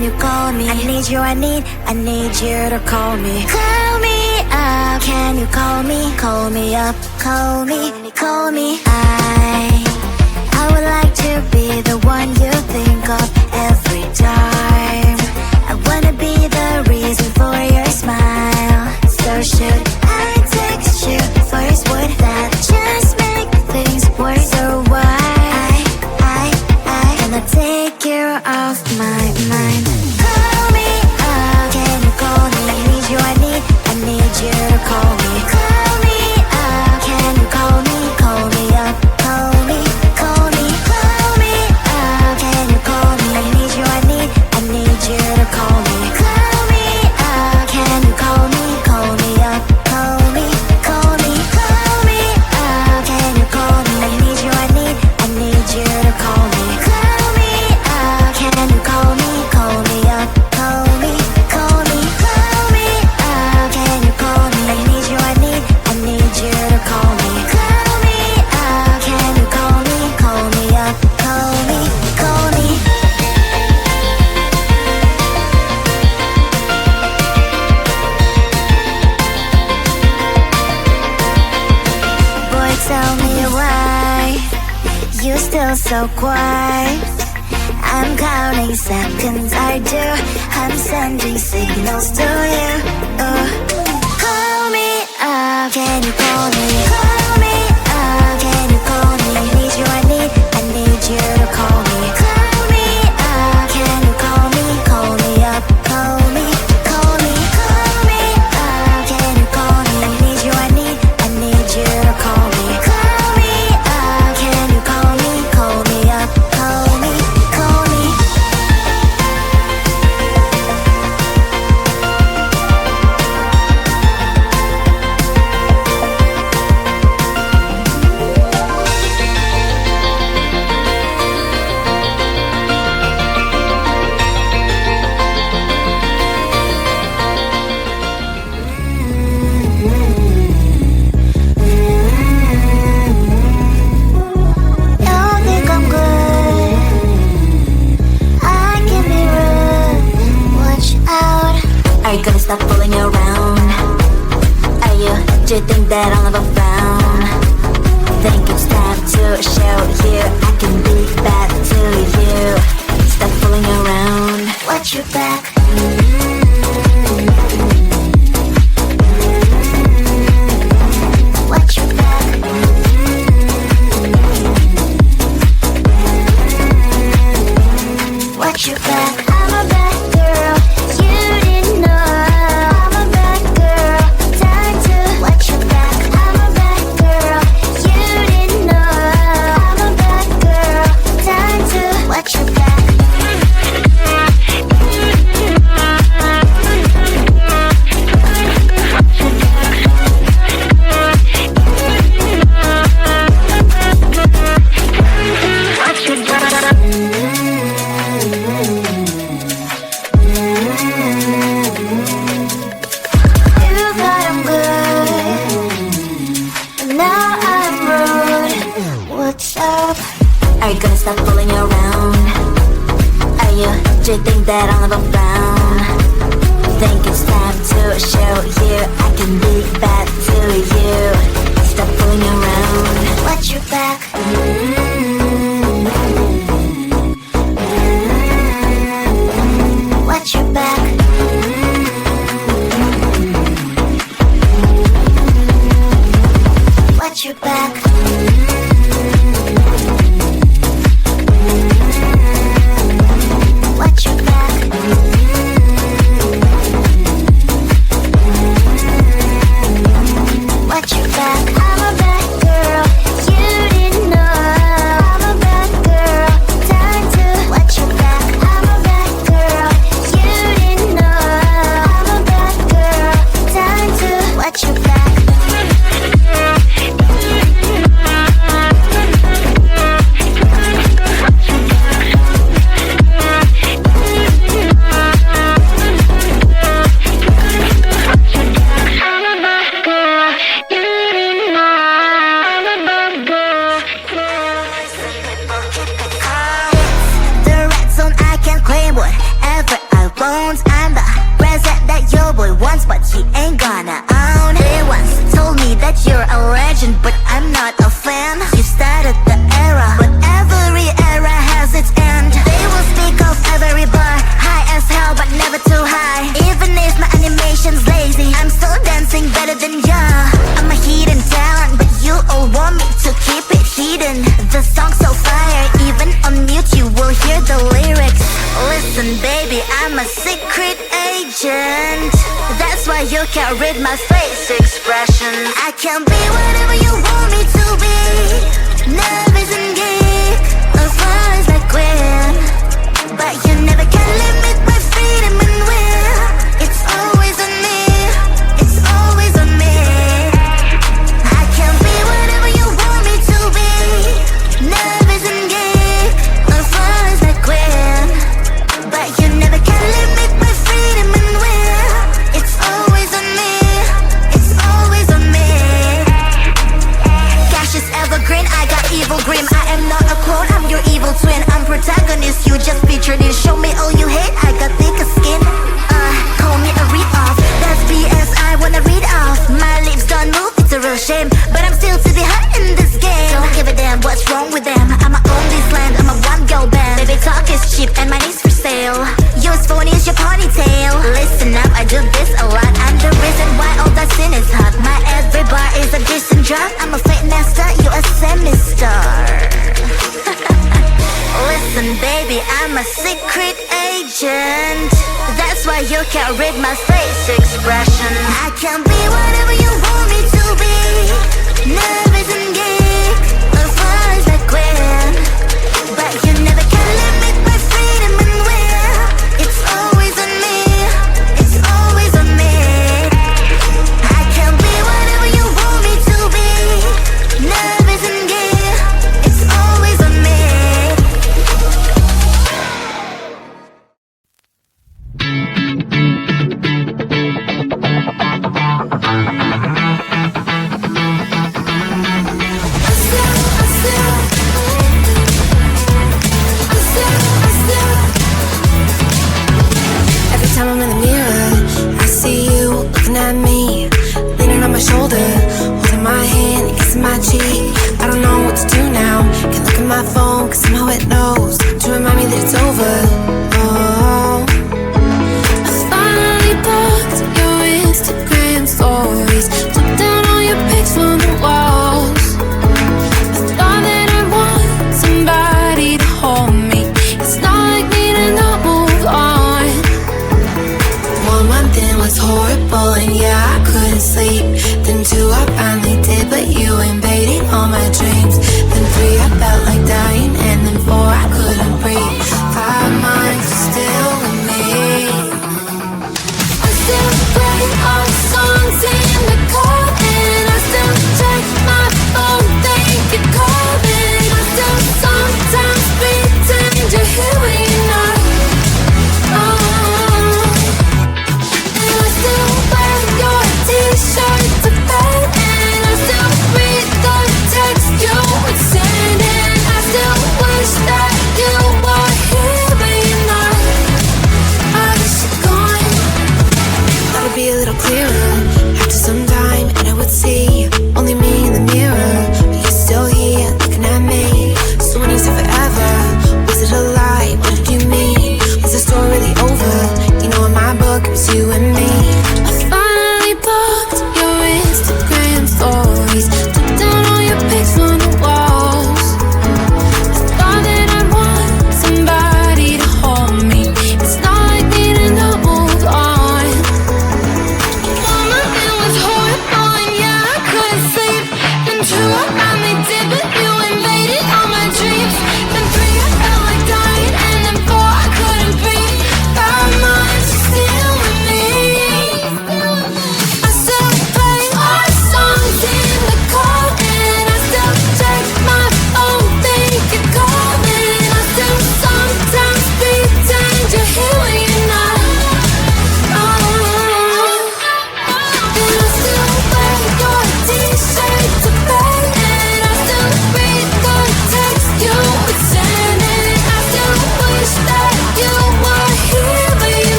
can you call me? I need you, I need you to call me. Call me up, can you call me? Call me up, call me, call me. I would like to be the one you think of every time. I wanna be the reason for your smile. So should I text you first? Would that just make things worse? So why cannot take you off my mind? Call me up, can you call me? I need you, I need you to call me. Call me up, can you call me? Call me up, call me, call me, call me up, can you call me? I need you, I need you to call me. Call me up, can you call me? Call me up, call me, call me, call me up, can you call me? I need you, I need you to call me. Call me up, can you call me? Call me up, call me, call me, call me up, can you call me? I need you, I need you to call me. Call me up, can you call me? Call me up, call me, call me. Boy, tell me why you still so quiet. I'm counting seconds, I do. I'm sending signals to you. Call me up, can you call me? Call me up, can you call me? I need you, I need you to call me. Call me up, can you call me? Call me up, call me, call me, call me up, can you call me? I need you, I need you to call me. Call me up, can you call me? Call me up, call me, call me. Y'all think I'm good, I can be rude, watch out. Are you gonna stop fooling around? Are you, do you think that I'll never frown? Think it's time to show you I can be bad to you. Stop fooling around. Watch your back. Watch your back. Watch your back. I'm a bad girl, you didn't know. I'm a bad girl, time to watch your back. I'm a bad girl, you didn't know. I'm a bad girl, time to watch your back. You thought I'm good, now I'm rude. What's up? Are you gonna stop fooling around? Are you, do you think that I'll never frown? Think it's time to show you I can be bad to you. Stop fooling around. Watch your back. Watch your back. Watch your back. Watch your back. Watch your back. I'm a bad girl, you didn't know. I'm phones. I'm the present that your boy wants, but he ain't gonna own. They once told me that you're a legend, but I'm not a fan. You started the era, but every era has its end. They will speak of every bar, high as hell, but never too high. Even if my animation's lazy, I'm still dancing better than ya. I'm a hidden talent, but you all want me to keep it hidden. The song's so fire, even on mute you will hear the lyrics. Listen baby, I'm a secret agent. That's why you can't read my face expression. I can be whatever you want me to be. Nervous and geek, or flies like Gwen. But you never can limit my freedom and will. It's always on me, it's always on me. I can be whatever you want me to be. Nervous and geek, or flies like Gwen. But you never can limit my freedom and will. It's always on me, it's always on me. Cash is evergreen, I got evil grim. I am not a clone, I'm your evil twin. I'm protagonist, you just featured in. Show me all you hate, I got thicker skin. Call me a read-off, that's BS I wanna read off. My lips don't move, it's a real shame, but I'm still to be hot in this game. Don't give a damn what's wrong with them, I'ma own this land, I'm a one-girl band. Baby talk is cheap and mine is for sale. Yours phone is your ponytail. Listen up, I do this a lot, I'm the reason why all that sin is hot. My every bar is a decent drop, I'm a fake master, you a semi-star. Listen baby, I'm a secret agent. That's why you can't read my face expression. I can be whatever you want me to be. Nervous and geek, or flies like Gwen. But you never can limit my freedom and will. It's always on me, it's always on me. I can be whatever you want me to be. Nervous and geek, it's always on me. Every time I'm in the mirror, I see you looking at me, leaning on my shoulder, holding my hand, kissing my cheek. I don't know what to do now. Can't look at my phone, cause somehow it knows to remind me that it's over.